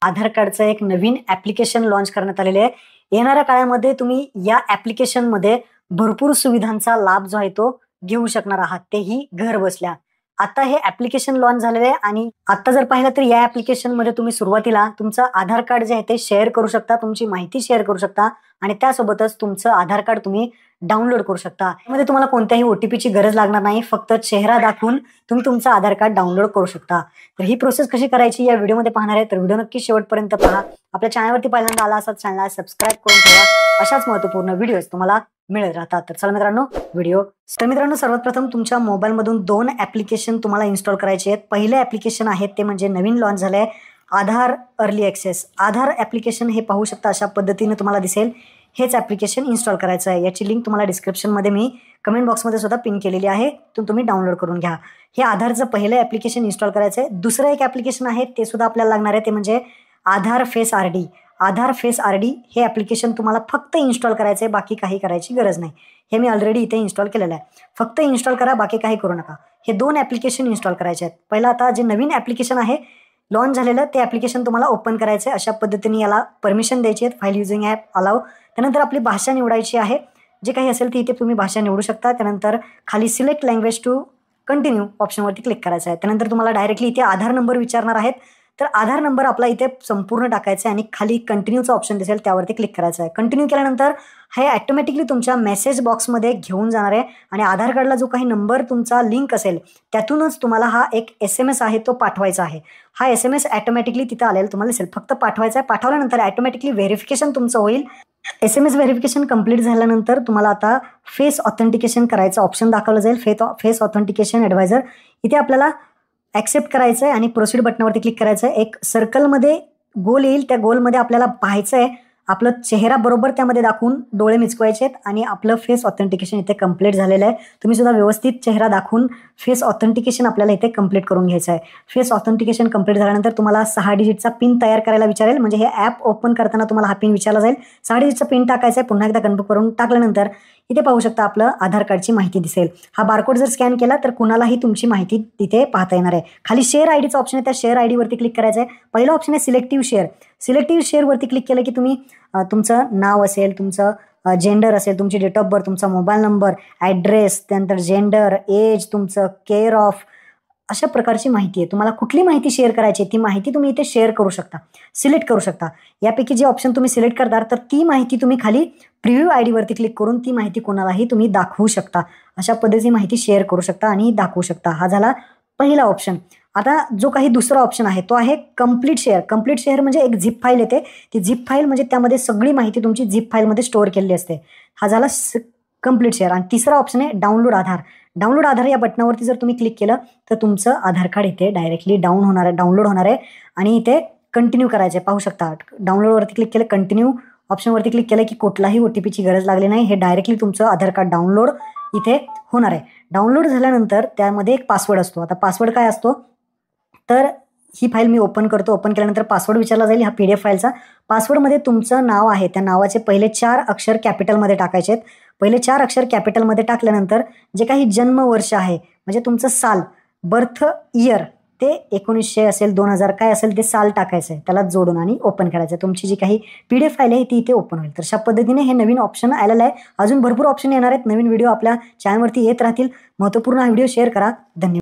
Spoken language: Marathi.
आधार कार्डचं एक नवीन ॲप्लिकेशन लॉन्च करण्यात आलेले आहे. येणाऱ्या काळामध्ये तुम्ही या ॲप्लिकेशनमध्ये भरपूर सुविधांचा लाभ जो आहे तो घेऊ शकणार आहात, तेही घर बसल्या. आता हे ॲप्लिकेशन लॉन्च झालेलं आहे आणि आता जर पाहिलं तर या ॲप्लिकेशनमध्ये तुम्ही सुरुवातीला तुमचं आधार कार्ड जे आहे ते शेअर करू शकता, तुमची माहिती शेअर करू शकता आणि त्यासोबतच तुमचं आधार कार्ड तुम्ही डाउनलोड करू शकता. यामध्ये तुम्हाला कोणत्याही OTPची गरज लागणार नाही. फक्त चेहरा दाखवून तुम्ही तुमचं आधार कार्ड डाउनलोड करू शकता. तर ही प्रोसेस कशी करायची या व्हिडिओमध्ये पाहणार आहे, तर व्हिडिओ नक्की शेवटपर्यंत पहा. आपल्या चॅनलवरती पहिल्यांदा आला असाल चॅनलला सबस्क्राईब करून ठेवा. अशाच महत्त्वपूर्ण व्हिडिओज तुम्हाला मिळत राहतात. तर चला मित्रांनो मित्रांनो सर्वात प्रथम तुमच्या मोबाईलमधून 2 ॲप्लिकेशन तुम्हाला इन्स्टॉल करायचे आहेत. पहिले ॲप्लिकेशन आहे ते म्हणजे नवीन लॉन्च झाले आहे आधार अर्ली ॲक्सेस. आधार ॲप्लिकेशन हे पाहू शकता अशा पद्धतीने तुम्हाला दिसेल. हेच ॲप्लिकेशन इन्स्टॉल करायचं आहे. याची लिंक तुम्हाला डिस्क्रिप्शनमध्ये मी कमेंट बॉक्समध्ये सुद्धा पिन केलेली आहे, तुम्ही डाउनलोड करून घ्या. हे आधारचं पहिलं ॲप्लिकेशन इन्स्टॉल करायचं आहे. दुसरं एक ॲप्लिकेशन आहे ते सुद्धा आपल्याला लागणार आहे, ते म्हणजे आधार फेस RD. आधार फेस RD हे ॲप्लिकेशन तुम्हाला फक्त इन्स्टॉल करायचं आहे, बाकी काही करायची गरज नाही. हे मी ऑलरेडी इथे इन्स्टॉल केलेलं आहे. फक्त इन्स्टॉल करा, बाकी काही करू नका. हे 2 ॲप्लिकेशन इन्स्टॉल करायचे आहेत. पहिलं आता जे नवीन ॲप्लिकेशन आहे लॉन्च झालेलं ते ॲप्लिकेशन तुम्हाला ओपन करायचं आहे. अशा पद्धतीने याला परमिशन द्यायची आहे. File using app allow. त्यानंतर आपली भाषा निवडायची आहे. जे काही असेल ते इथे तुम्ही भाषा निवडू शकता. त्यानंतर खाली सिलेक्ट लँग्वेज टू कंटिन्यू ऑप्शनवरती क्लिक करायचं आहे. त्यानंतर तुम्हाला डायरेक्टली इथे आधार नंबर विचारणार आहेत. तर आधार नंबर आपला इथे संपूर्ण टाकायचा आहे आणि खाली कंटिन्यूचा ऑप्शन दिसेल त्यावरती क्लिक करायचं आहे. कंटिन्यू केल्यानंतर हे ॲटोमॅटिकली तुमच्या मेसेज बॉक्समध्ये घेऊन जाणार आहे आणि आधार कार्डला जो काही नंबर तुमचा लिंक असेल त्यातूनच तुम्हाला हा एक SMS आहे तो पाठवायचा आहे. हा SMS ॲटोमॅटिकली तिथं आलेला तुम्हाला दिसेल. फक्त पाठवायचा आहे. पाठवल्यानंतर ॲटोमॅटिकली व्हेरिफिकेशन तुमचं होईल. SMS व्हेरिफिकेशन कंप्लीट झाल्यानंतर तुम्हाला आता फेस ऑथेंटिकेशन करायचं ऑप्शन दाखवलं जाईल. Face authentication advisor. इथे आपल्याला ॲक्सेप्ट करायचं आहे आणि प्रोसीड बटनावरती क्लिक करायचं आहे. एक सर्कलमध्ये गोल येईल, त्या गोलमध्ये आपल्याला पाहायचं आहे. आपलं चेहरा बरोबर त्यामध्ये दाखवून डोळे मिचकवायचे आहेत आणि आपलं फेस ऑथेंटिकेशन इथे कंप्लीट झालेलं आहे. तुम्ही सुद्धा व्यवस्थित चेहरा दाखवून फेस ऑथेंटिकेशन आपल्याला इथे कंप्लीट करून घ्यायचं आहे. फेस ऑथेंटिकेशन कंप्लीट झाल्यानंतर तुम्हाला 6 डिजिटचा पिन तयार करायला विचारेल. म्हणजे हे ॲप ओपन करताना तुम्हाला हा पिन विचारला जाईल. 6 डिजिटचा पिन टाकायचा आहे. पुन्हा एकदा कन्फर्म करून टाकल्यानंतर इथे पाहू शकता आपलं आधार कार्डची माहिती दिसेल. हा बारकोड जर स्कॅन केला तर कुणालाही तुमची माहिती तिथे पाहता येणार आहे. खाली शेअर IDचा ऑप्शन आहे, त्या शेअर IDवरती क्लिक करायचं आहे. पहिलं ऑप्शन आहे सिलेक्टिव्ह शेअर. सिलेक्टिव्ह शेअरवरती क्लिक केलं की तुम्ही तुमचं नाव असेल, तुमचं जेंडर असेल, तुमची डेट ऑफ बर्थ, तुमचा मोबाईल नंबर, ॲड्रेस, त्यानंतर जेंडर, एज, तुमचं केअर ऑफ, अशा प्रकारची माहिती आहे. तुम्हाला कुठली माहिती शेअर करायची आहे ती माहिती तुम्ही इथे शेअर करू शकता, सिलेक्ट करू शकता. यापैकी जे ऑप्शन तुम्ही सिलेक्ट करणार तर ती माहिती तुम्ही खाली प्रिव्ह्यू IDवरती क्लिक करून ती माहिती कोणालाही तुम्ही दाखवू शकता. अशा पद्धतीची माहिती शेअर करू शकता आणि दाखवू शकता. हा झाला पहिला ऑप्शन. आता जो काही दुसरा ऑप्शन आहे तो आहे कंप्लीट शेअर. कंप्लीट शेअर म्हणजे एक झिप फाईल येते. ती झिप फाईल म्हणजे त्यामध्ये सगळी माहिती तुमची झिप फाईलमध्ये स्टोअर केलेली असते. हा झाला कंप्लीट शेअर. आणि तिसरा ऑप्शन आहे डाउनलोड आधार. डाउनलोड आधार या बटनावरती जर तुम्ही क्लिक केलं तर तुमचं आधार कार्ड इथे डायरेक्टली डाउनलोड होणार आहे आणि इथे कंटिन्यू करायचं आहे. पाहू शकता डाउनलोडवरती क्लिक केलं, कंटिन्यू ऑप्शनवरती क्लिक केलं की कुठलाही OTPची गरज लागली नाही. हे डायरेक्टली तुमचं आधार कार्ड डाउनलोड इथे होणार आहे. डाउनलोड झाल्यानंतर त्यामध्ये एक पासवर्ड असतो. आता पासवर्ड काय असतो तर ही फाईल मी ओपन करतो. ओपन केल्यानंतर पासवर्ड विचारला जाईल. हा PDF फाईलचा पासवर्डमध्ये तुमचं नाव आहे, त्या नावाचे पहिले 4 अक्षर कॅपिटलमध्ये टाकायचे आहेत. पहिले 4 अक्षर कॅपिटलमध्ये टाकल्यानंतर जे काही जन्मवर्ष आहे म्हणजे तुमचं साल, बर्थ इयर, ते 1900 असेल, 2000 काय असेल ते साल टाकायचं आहे. त्याला जोडून आणि ओपन करायचं आहे. तुमची जी काही PDF फाईल आहे ती इथे ओपन होईल. तर अशा पद्धतीने हे नवीन ऑप्शन आलेलं आहे. अजून भरपूर ऑप्शन येणार आहेत. नवीन व्हिडिओ आपल्या चॅनलवरती येत राहतील. महत्त्वपूर्ण हा व्हिडिओ शेअर करा. धन्यवाद.